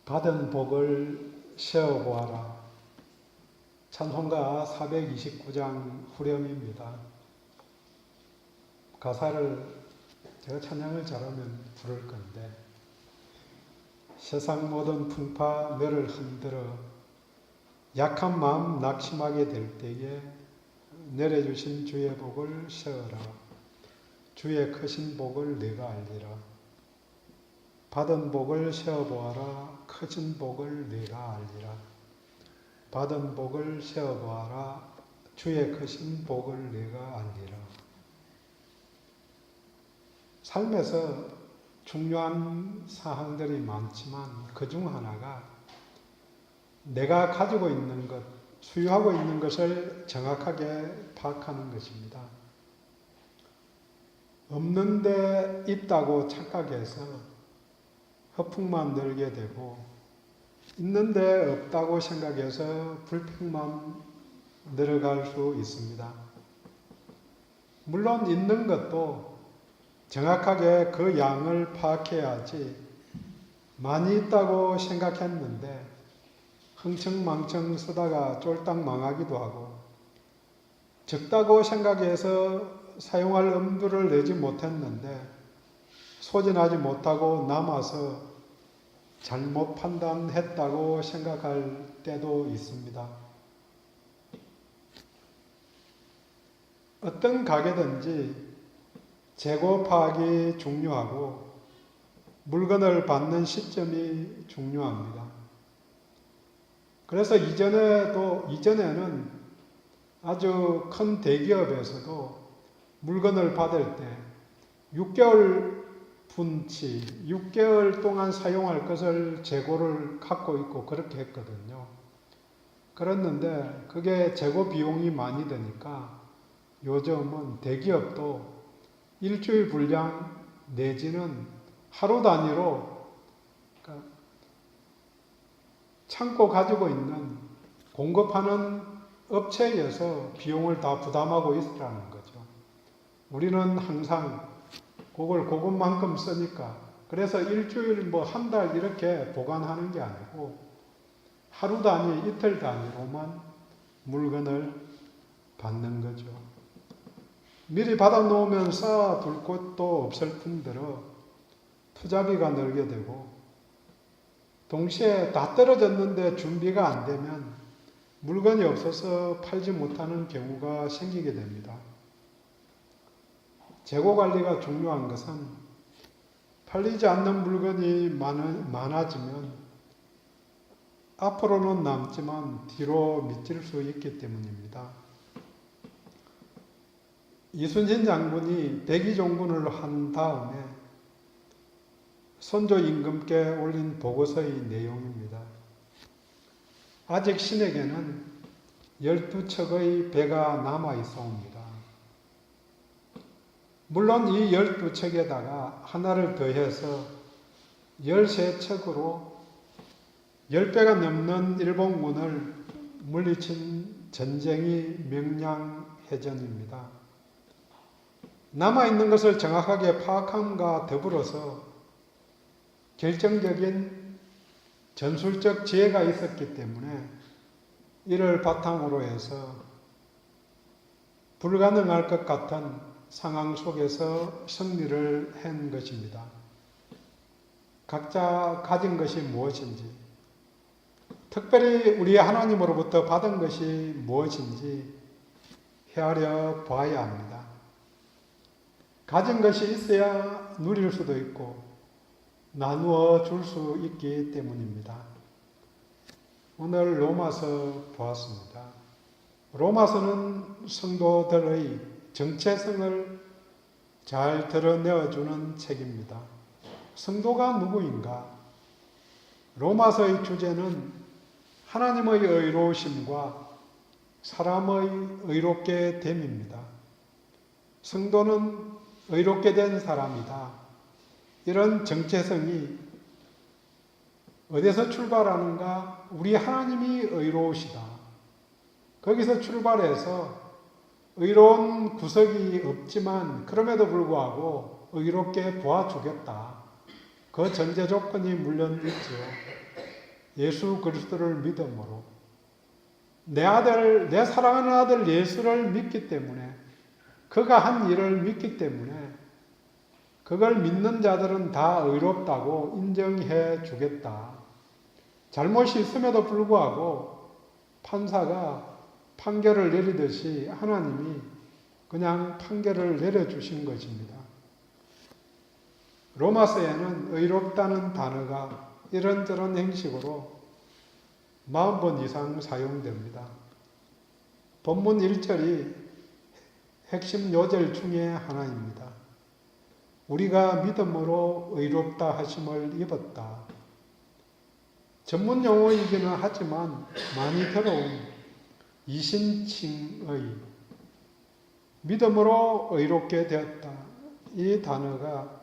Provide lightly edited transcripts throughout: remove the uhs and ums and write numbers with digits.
받은 복을 세어보아라. 찬송가 429장 후렴입니다. 가사를 제가 찬양을 잘하면 부를 건데, 세상 모든 풍파 너를 흔들어 약한 마음 낙심하게 될 때에 내려주신 주의 복을 세어라. 주의 크신 복을 내가 알리라. 받은 복을 세어보아라. 크신 복을 내가 알리라. 받은 복을 세어보아라. 주의 크신 복을 내가 알리라. 삶에서 중요한 사항들이 많지만 그 중 하나가 내가 가지고 있는 것, 소유하고 있는 것을 정확하게 파악하는 것입니다. 없는데 있다고 착각해서 허풍만 늘게 되고, 있는데 없다고 생각해서 불평만 늘어갈 수 있습니다. 물론 있는 것도 정확하게 그 양을 파악해야지, 많이 있다고 생각했는데 흥청망청 쓰다가 쫄딱 망하기도 하고, 적다고 생각해서 사용할 엄두를 내지 못했는데 소진하지 못하고 남아서 잘못 판단했다고 생각할 때도 있습니다. 어떤 가게든지 재고 파악이 중요하고 물건을 받는 시점이 중요합니다. 그래서 이전에는 아주 큰 대기업에서도 물건을 받을 때 6개월 분치, 6개월 동안 사용할 것을 재고를 갖고 있고 그렇게 했거든요. 그랬는데 그게 재고 비용이 많이 드니까 요즘은 대기업도 일주일 분량 내지는 하루 단위로, 그러니까 창고 가지고 있는 공급하는 업체에서 비용을 다 부담하고 있으라는 거죠. 우리는 항상 그것만큼 쓰니까, 그래서 일주일 한 달 이렇게 보관하는 게 아니고 하루 단위, 이틀 단위로만 물건을 받는 거죠. 미리 받아놓으면 쌓아둘 곳도 없을 뿐더러 투자비가 늘게 되고, 동시에 다 떨어졌는데 준비가 안 되면 물건이 없어서 팔지 못하는 경우가 생기게 됩니다. 재고 관리가 중요한 것은 팔리지 않는 물건이 많아지면 앞으로는 남지만 뒤로 미칠 수 있기 때문입니다. 이순신 장군이 백의종군을 한 다음에 선조 임금께 올린 보고서의 내용입니다. 아직 신에게는 12척의 배가 남아 있사옵니다. 물론 이 12척에다가 하나를 더해서 13척으로 10배가 넘는 일본군을 물리친 전쟁이 명량해전입니다. 남아있는 것을 정확하게 파악함과 더불어서 결정적인 전술적 지혜가 있었기 때문에 이를 바탕으로 해서 불가능할 것 같은 상황 속에서 승리를 한 것입니다. 각자 가진 것이 무엇인지, 특별히 우리 하나님으로부터 받은 것이 무엇인지 헤아려 봐야 합니다. 가진 것이 있어야 누릴 수도 있고 나누어 줄 수 있기 때문입니다. 오늘 로마서 보았습니다. 로마서는 성도들의 정체성을 잘 드러내어주는 책입니다. 성도가 누구인가? 로마서의 주제는 하나님의 의로우심과 사람의 의롭게 됨입니다. 성도는 의롭게 된 사람이다. 이런 정체성이 어디서 출발하는가? 우리 하나님이 의로우시다. 거기서 출발해서 의로운 구석이 없지만 그럼에도 불구하고 의롭게 보아주겠다. 그 전제 조건이 물론 있죠. 예수 그리스도를 믿음으로 내 사랑하는 아들 예수를 믿기 때문에, 그가 한 일을 믿기 때문에 그걸 믿는 자들은 다 의롭다고 인정해 주겠다. 잘못이 있음에도 불구하고 판사가 판결을 내리듯이 하나님이 그냥 판결을 내려주신 것입니다. 로마서에는 의롭다는 단어가 이런저런 형식으로 40번 이상 사용됩니다. 본문 1절이 핵심 요절 중에 하나입니다. 우리가 믿음으로 의롭다 하심을 입었다. 전문 용어이기는 하지만 많이 들어온 이신칭의 믿음으로 의롭게 되었다. 이 단어가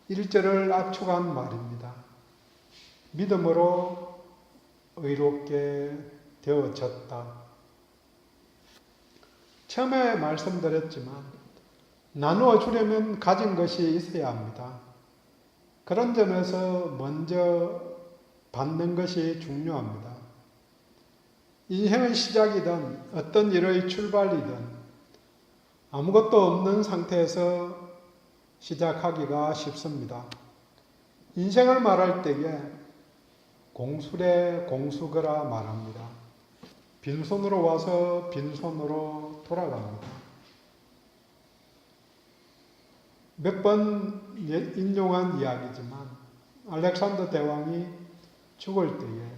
1절을 압축한 말입니다. 믿음으로 의롭게 되어졌다. 처음에 말씀드렸지만 나누어 주려면 가진 것이 있어야 합니다. 그런 점에서 먼저 받는 것이 중요합니다. 인생의 시작이든 어떤 일의 출발이든 아무것도 없는 상태에서 시작하기가 쉽습니다. 인생을 말할 때에 공술에 공수거라 말합니다. 빈손으로 와서 빈손으로 돌아갑니다. 몇 번 인용한 이야기지만 알렉산더 대왕이 죽을 때에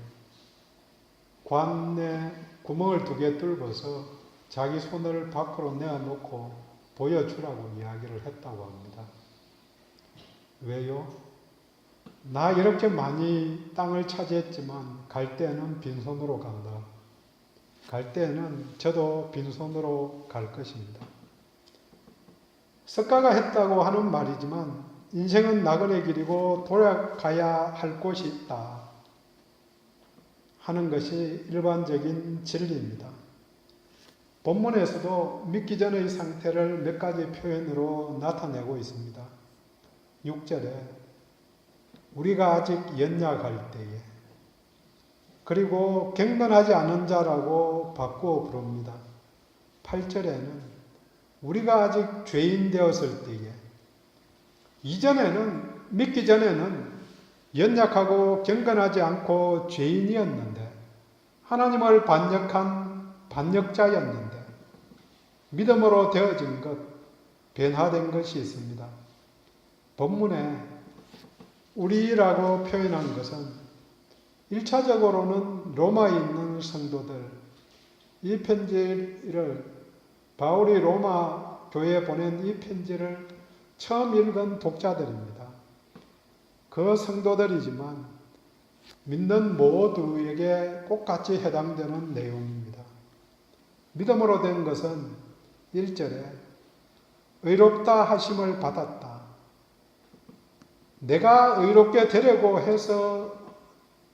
관에 구멍을 2개 뚫어서 자기 손을 밖으로 내어놓고 보여주라고 이야기를 했다고 합니다. 왜요? 나 이렇게 많이 땅을 차지했지만 갈 때는 빈손으로 간다. 갈 때는 저도 빈손으로 갈 것입니다. 석가가 했다고 하는 말이지만 인생은 나그네 길이고 돌아가야 할 곳이 있다 하는 것이 일반적인 진리입니다. 본문에서도 믿기 전의 상태를 몇 가지 표현으로 나타내고 있습니다. 6절에 우리가 아직 연약할 때에, 그리고 경건하지 않은 자라고 바꾸어 부릅니다. 8절에는 우리가 아직 죄인 되었을 때에, 이전에는, 믿기 전에는 연약하고 경건하지 않고 죄인이었는데 하나님을 반역한 반역자였는데 믿음으로 되어진 것, 변화된 것이 있습니다. 본문에 우리라고 표현한 것은 1차적으로는 로마에 있는 성도들, 이 편지를 바울이 로마 교회에 보낸 이 편지를 처음 읽은 독자들입니다. 그 성도들이지만 믿는 모두에게 똑같이 해당되는 내용입니다. 믿음으로 된 것은 1절에 의롭다 하심을 받았다. 내가 의롭게 되려고 해서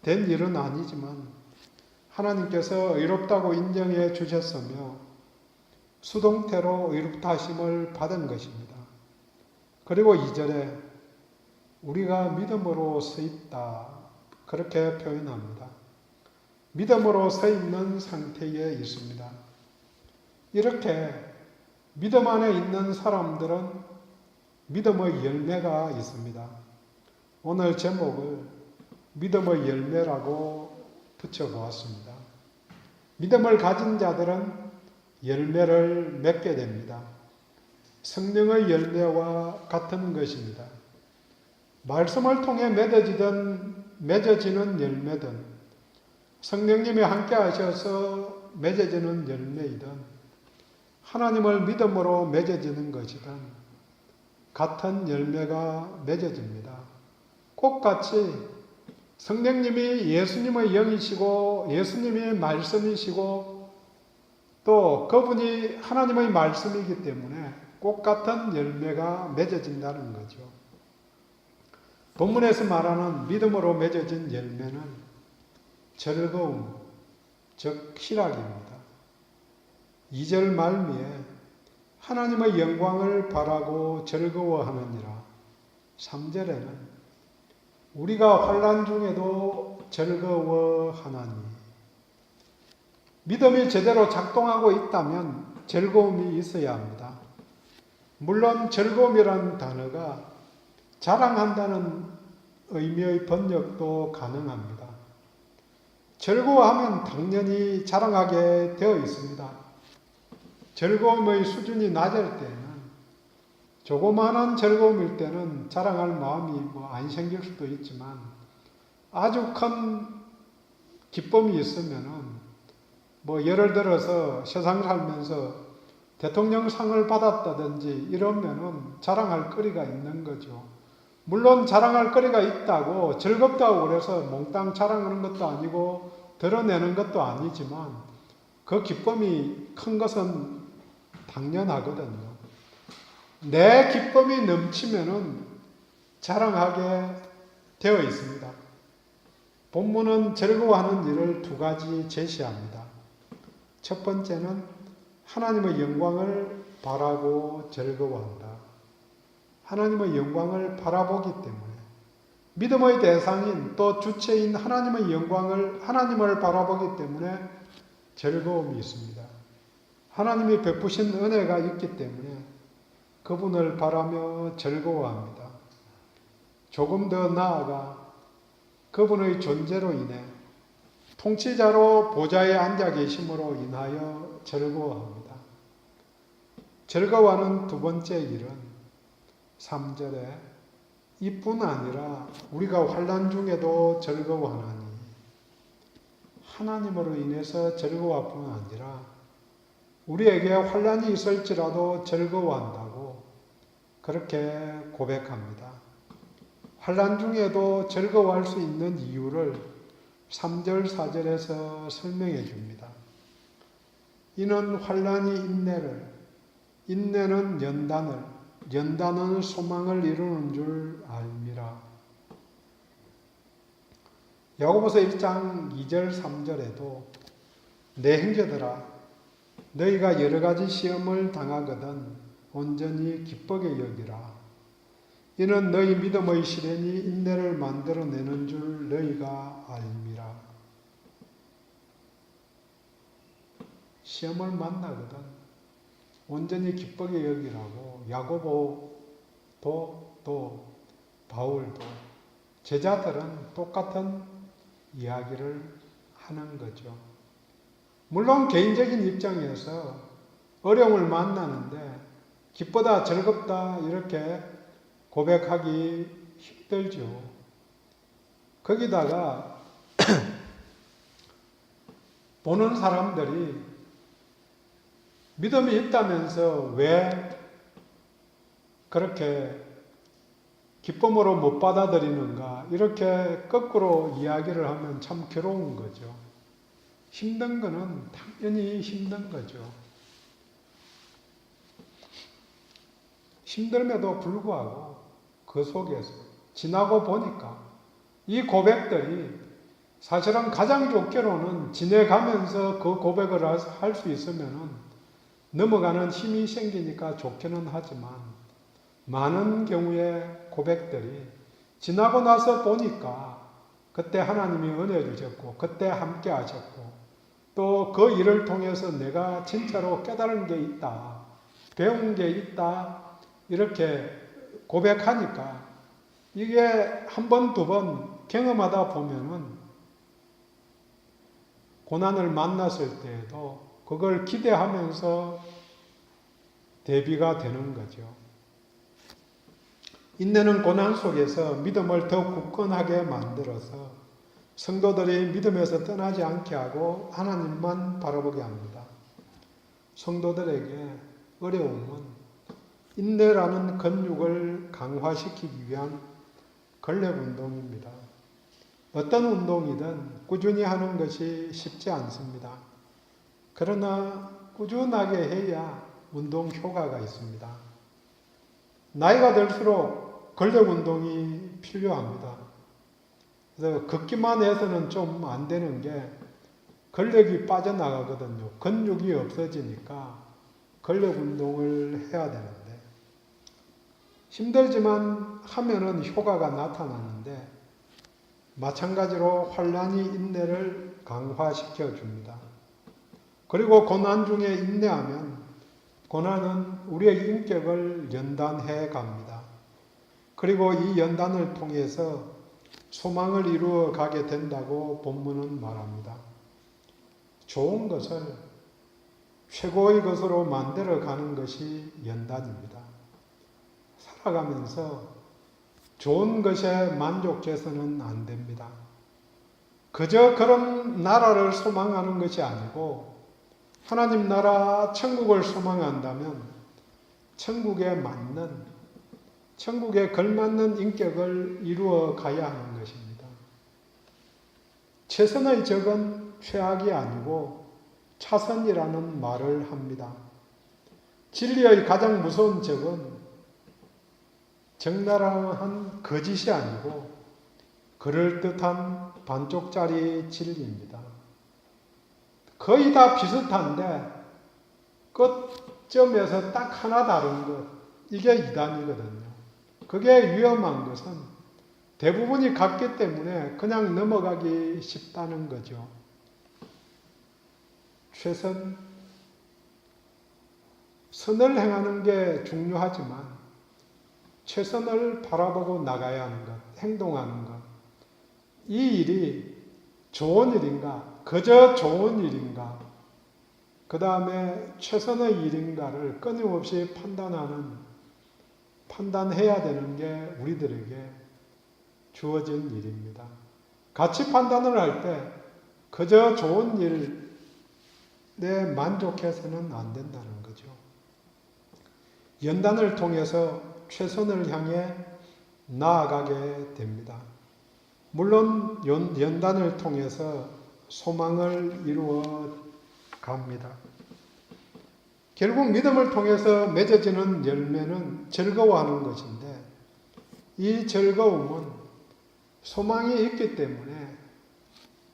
된 일은 아니지만 하나님께서 의롭다고 인정해 주셨으며 수동태로 의롭다 하심을 받은 것입니다. 그리고 2절에 우리가 믿음으로 서 있다, 그렇게 표현합니다. 믿음으로 서 있는 상태에 있습니다. 이렇게 믿음 안에 있는 사람들은 믿음의 열매가 있습니다. 오늘 제목을 믿음의 열매라고 붙여보았습니다. 믿음을 가진 자들은 열매를 맺게 됩니다. 성령의 열매와 같은 것입니다. 말씀을 통해 맺어지는 열매든 성령님이 함께 하셔서 맺어지는 열매이든 하나님을 믿음으로 맺어지는 것이든 같은 열매가 맺어집니다. 똑같이 성령님이 예수님의 영이시고 예수님이 말씀이시고 또 그분이 하나님의 말씀이기 때문에 똑같은 열매가 맺어진다는 거죠. 본문에서 말하는 믿음으로 맺어진 열매는 즐거움, 즉 희락입니다. 2절 말미에 하나님의 영광을 바라고 즐거워하느니라. 3절에는 우리가 환난 중에도 즐거워하나니. 믿음이 제대로 작동하고 있다면 즐거움이 있어야 합니다. 물론 즐거움이라는 단어가 자랑한다는 의미의 번역도 가능합니다. 즐거워하면 당연히 자랑하게 되어 있습니다. 즐거움의 수준이 낮을 때는, 조그마한 즐거움일 때는 자랑할 마음이 안 생길 수도 있지만, 아주 큰 기쁨이 있으면은 예를 들어서 세상을 살면서 대통령상을 받았다든지 이러면은 자랑할 거리가 있는 거죠. 물론 자랑할 거리가 있다고 즐겁다고 그래서 몽땅 자랑하는 것도 아니고 드러내는 것도 아니지만 그 기쁨이 큰 것은 당연하거든요. 내 기쁨이 넘치면은 자랑하게 되어 있습니다. 본문은 즐거워하는 일을 두 가지 제시합니다. 첫 번째는 하나님의 영광을 바라고 즐거워한다. 하나님의 영광을 바라보기 때문에 믿음의 대상인 또 주체인 하나님의 하나님을 바라보기 때문에 즐거움이 있습니다. 하나님이 베푸신 은혜가 있기 때문에 그분을 바라며 즐거워합니다. 조금 더 나아가 그분의 존재로 인해 통치자로 보좌에 앉아 계심으로 인하여 즐거워합니다. 즐거워하는 두 번째 일은 3절에 이뿐 아니라 우리가 환난 중에도 즐거워하나니, 하나님으로 인해서 즐거워할 뿐 아니라 우리에게 환난이 있을지라도 즐거워한다고 그렇게 고백합니다. 환난 중에도 즐거워할 수 있는 이유를 3절, 4절에서 설명해 줍니다. 이는 환난이 인내는 연단은 소망을 이루는 줄 알미라. 야고보서 1장 2절, 3절에도 내 형제들아, 너희가 여러 가지 시험을 당하거든 온전히 기쁘게 여기라. 이는 너희 믿음의 시련이 인내를 만들어내는 줄 너희가 알미라. 시험을 만나거든 온전히 기쁘게 여기라고 야고보도 또 바울도 제자들은 똑같은 이야기를 하는 거죠. 물론 개인적인 입장에서 어려움을 만나는데 기쁘다 즐겁다 이렇게 고백하기 힘들죠. 거기다가 보는 사람들이 믿음이 있다면서 왜 그렇게 기쁨으로 못 받아들이는가 이렇게 거꾸로 이야기를 하면 참 괴로운 거죠. 힘든 거는 당연히 힘든 거죠. 힘듦에도 불구하고 그 속에서 지나고 보니까 이 고백들이 사실은 가장 좋게로는 지내가면서 그 고백을 할 수 있으면 넘어가는 힘이 생기니까 좋기는 하지만 많은 경우의 고백들이 지나고 나서 보니까 그때 하나님이 은혜 주셨고 그때 함께 하셨고 또 그 일을 통해서 내가 진짜로 깨달은 게 있다, 배운 게 있다 이렇게 고백하니까 이게 한 번, 두 번 경험하다 보면은 고난을 만났을 때에도 그걸 기대하면서 대비가 되는 거죠. 인내는 고난 속에서 믿음을 더 굳건하게 만들어서 성도들이 믿음에서 떠나지 않게 하고 하나님만 바라보게 합니다. 성도들에게 어려움은 인내라는 근육을 강화시키기 위한 근력운동입니다. 어떤 운동이든 꾸준히 하는 것이 쉽지 않습니다. 그러나 꾸준하게 해야 운동 효과가 있습니다. 나이가 들수록 근력운동이 필요합니다. 그래서 걷기만 해서는 좀 안 되는 게 근력이 빠져나가거든요. 근육이 없어지니까 근력운동을 해야 되는데 힘들지만 하면은 효과가 나타나는데 마찬가지로 환난이 인내를 강화시켜 줍니다. 그리고 고난 중에 인내하면 고난은 우리의 인격을 연단해 갑니다. 그리고 이 연단을 통해서 소망을 이루어 가게 된다고 본문은 말합니다. 좋은 것을 최고의 것으로 만들어 가는 것이 연단입니다. 살아가면서 좋은 것에 만족해서는 안 됩니다. 그저 그런 나라를 소망하는 것이 아니고 하나님 나라 천국을 소망한다면 천국에 맞는, 천국에 걸맞는 인격을 이루어 가야 하는 것입니다. 최선의 적은 최악이 아니고 차선이라는 말을 합니다. 진리의 가장 무서운 적은 적나라한 거짓이 아니고 그럴듯한 반쪽짜리 진리입니다. 거의 다 비슷한데 끝점에서 딱 하나 다른 것, 이게 이단이거든요. 그게 위험한 것은 대부분이 같기 때문에 그냥 넘어가기 쉽다는 거죠. 최선, 선을 행하는 게 중요하지만 최선을 바라보고 나가야 하는 것, 행동하는 것, 이 일이 좋은 일인가, 그저 좋은 일인가, 그 다음에 최선의 일인가를 끊임없이 판단해야 되는 게 우리들에게 주어진 일입니다. 같이 판단을 할 때 그저 좋은 일에 만족해서는 안 된다는 거죠. 연단을 통해서 최선을 향해 나아가게 됩니다. 물론 연단을 통해서 소망을 이루어 갑니다. 결국 믿음을 통해서 맺어지는 열매는 즐거워하는 것인데 이 즐거움은 소망이 있기 때문에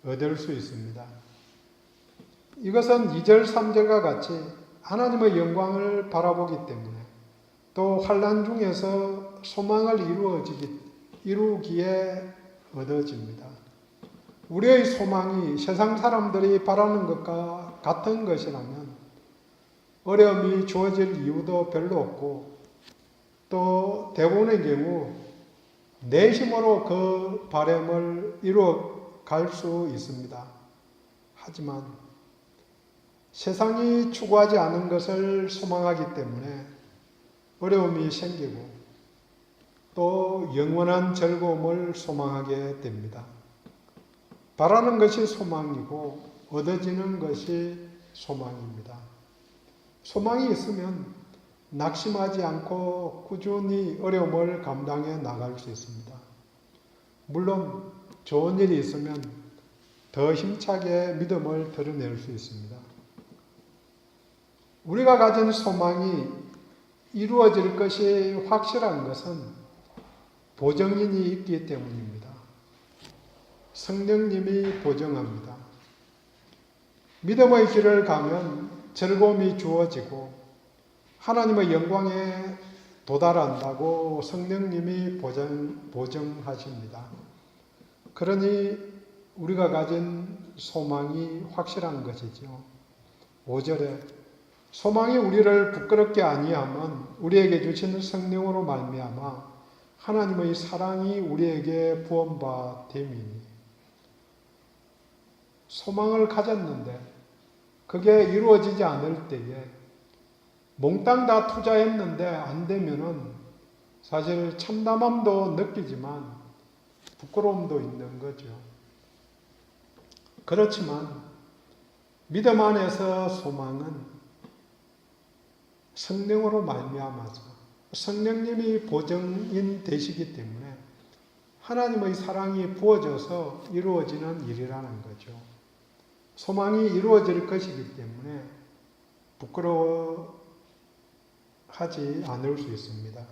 얻을 수 있습니다. 이것은 2절, 3절과 같이 하나님의 영광을 바라보기 때문에 또 환난 중에서 소망을 이루기에 얻어집니다. 우리의 소망이 세상 사람들이 바라는 것과 같은 것이라면 어려움이 주어질 이유도 별로 없고 또 대부분의 경우 내 힘으로 그 바람을 이루어 갈 수 있습니다. 하지만 세상이 추구하지 않은 것을 소망하기 때문에 어려움이 생기고 또 영원한 즐거움을 소망하게 됩니다. 바라는 것이 소망이고 얻어지는 것이 소망입니다. 소망이 있으면 낙심하지 않고 꾸준히 어려움을 감당해 나갈 수 있습니다. 물론 좋은 일이 있으면 더 힘차게 믿음을 드러낼 수 있습니다. 우리가 가진 소망이 이루어질 것이 확실한 것은 보증인이 있기 때문입니다. 성령님이 보증합니다. 믿음의 길을 가면 즐거움이 주어지고 하나님의 영광에 도달한다고 성령님이 보증하십니다. 그러니 우리가 가진 소망이 확실한 것이죠. 5절에 소망이 우리를 부끄럽게 아니하면 우리에게 주신 성령으로 말미암아 하나님의 사랑이 우리에게 부은바 됨이니. 소망을 가졌는데 그게 이루어지지 않을 때에 몽땅 다 투자했는데 안 되면은 사실 참담함도 느끼지만 부끄러움도 있는 거죠. 그렇지만 믿음 안에서 소망은 성령으로 말미암아서 성령님이 보증인 되시기 때문에 하나님의 사랑이 부어져서 이루어지는 일이라는 거죠. 소망이 이루어질 것이기 때문에 부끄러워하지 않을 수 있습니다.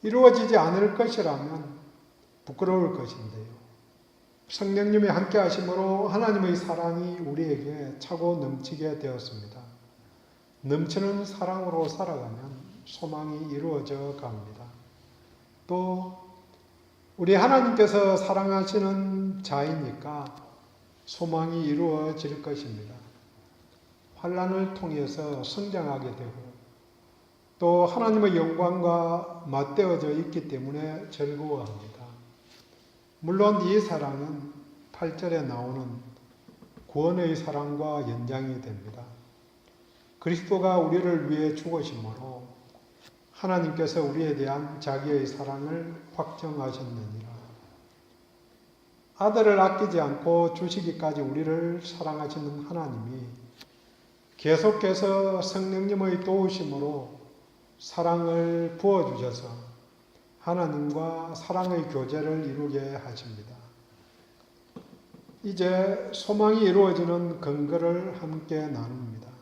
이루어지지 않을 것이라면 부끄러울 것인데요. 성령님이 함께 하심으로 하나님의 사랑이 우리에게 차고 넘치게 되었습니다. 넘치는 사랑으로 살아가면 소망이 이루어져 갑니다. 또 우리 하나님께서 사랑하시는 자이니까 소망이 이루어질 것입니다. 환난을 통해서 성장하게 되고 또 하나님의 영광과 맞대어져 있기 때문에 즐거워합니다. 물론 이 사랑은 8절에 나오는 구원의 사랑과 연장이 됩니다. 그리스도가 우리를 위해 죽으심으로 하나님께서 우리에 대한 자기의 사랑을 확정하셨느니라. 아들을 아끼지 않고 주시기까지 우리를 사랑하시는 하나님이 계속해서 성령님의 도우심으로 사랑을 부어주셔서 하나님과 사랑의 교제를 이루게 하십니다. 이제 소망이 이루어지는 근거를 함께 나눕니다.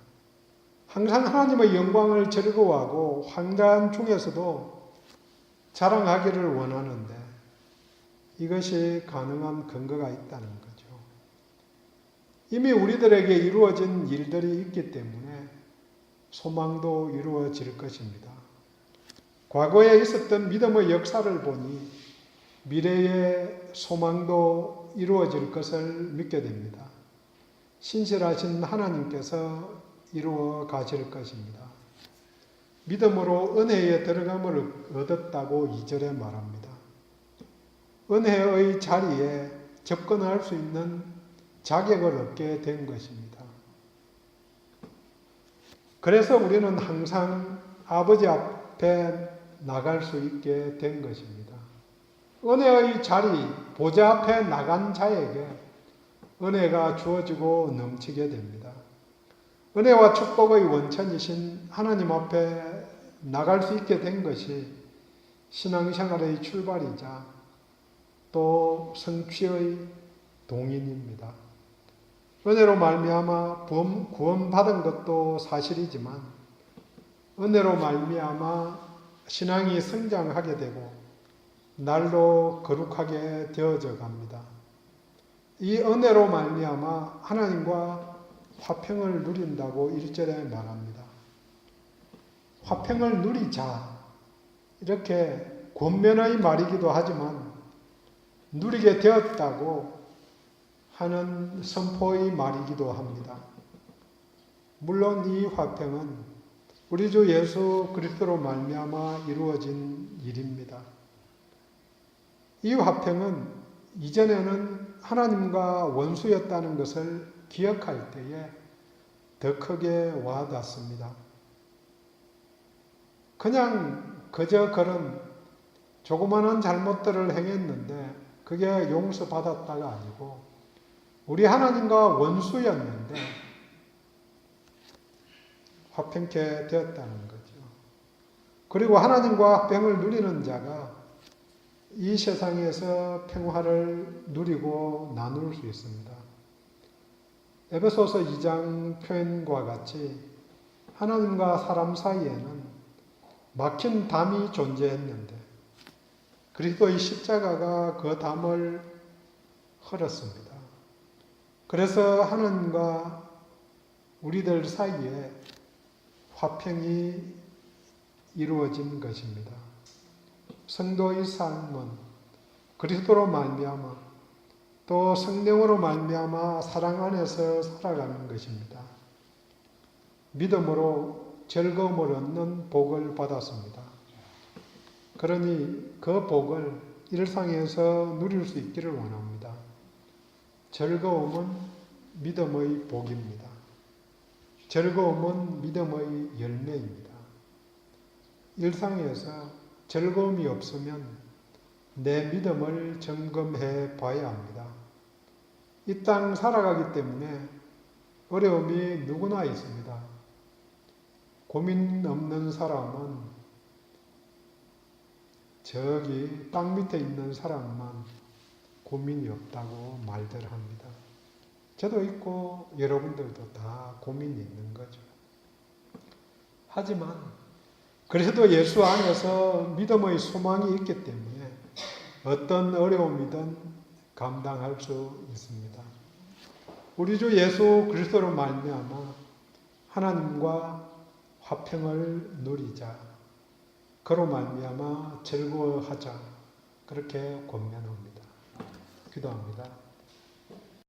항상 하나님의 영광을 즐거워하고 환난 중에서도 자랑하기를 원하는데 이것이 가능한 근거가 있다는 거죠. 이미 우리들에게 이루어진 일들이 있기 때문에 소망도 이루어질 것입니다. 과거에 있었던 믿음의 역사를 보니 미래의 소망도 이루어질 것을 믿게 됩니다. 신실하신 하나님께서 이루어 가실 것입니다. 믿음으로 은혜에 들어감을 얻었다고 2절에 말합니다. 은혜의 자리에 접근할 수 있는 자격을 얻게 된 것입니다. 그래서 우리는 항상 아버지 앞에 나갈 수 있게 된 것입니다. 은혜의 자리, 보좌 앞에 나간 자에게 은혜가 주어지고 넘치게 됩니다. 은혜와 축복의 원천이신 하나님 앞에 나갈 수 있게 된 것이 신앙생활의 출발이자 또 성취의 동인입니다. 은혜로 말미암아 구원받은 것도 사실이지만 은혜로 말미암아 신앙이 성장하게 되고 날로 거룩하게 되어져 갑니다. 이 은혜로 말미암아 하나님과 화평을 누린다고 1절에 말합니다. 화평을 누리자 이렇게 권면의 말이기도 하지만 누리게 되었다고 하는 선포의 말이기도 합니다. 물론 이 화평은 우리 주 예수 그리스도로 말미암아 이루어진 일입니다. 이 화평은 이전에는 하나님과 원수였다는 것을 기억할 때에 더 크게 와닿습니다. 그냥 그저 그런 조그마한 잘못들을 행했는데 그게 용서받았다가 아니고 우리 하나님과 원수였는데 화평케 되었다는 거죠. 그리고 하나님과 화평을 누리는 자가 이 세상에서 평화를 누리고 나눌 수 있습니다. 에베소서 2장 표현과 같이 하나님과 사람 사이에는 막힌 담이 존재했는데 그리스도의 십자가가 그 담을 헐었습니다. 그래서 하나님과 우리들 사이에 화평이 이루어진 것입니다. 성도의 삶은 그리스도로 말미암아 또 성령으로 말미암아 사랑 안에서 살아가는 것입니다. 믿음으로 즐거움을 얻는 복을 받았습니다. 그러니 그 복을 일상에서 누릴 수 있기를 원합니다. 즐거움은 믿음의 복입니다. 즐거움은 믿음의 열매입니다. 일상에서 즐거움이 없으면 내 믿음을 점검해 봐야 합니다. 이 땅 살아가기 때문에 어려움이 누구나 있습니다. 고민 없는 사람은 저기 땅 밑에 있는 사람만 고민이 없다고 말들 합니다. 저도 있고 여러분들도 다 고민이 있는 거죠. 하지만 그래도 예수 안에서 믿음의 소망이 있기 때문에 어떤 어려움이든 감당할 수 있습니다. 우리 주 예수 그리스도로 말미암아 하나님과 화평을 누리자. 그로 말미암아 즐거워하자. 그렇게 권면합니다. 기도합니다.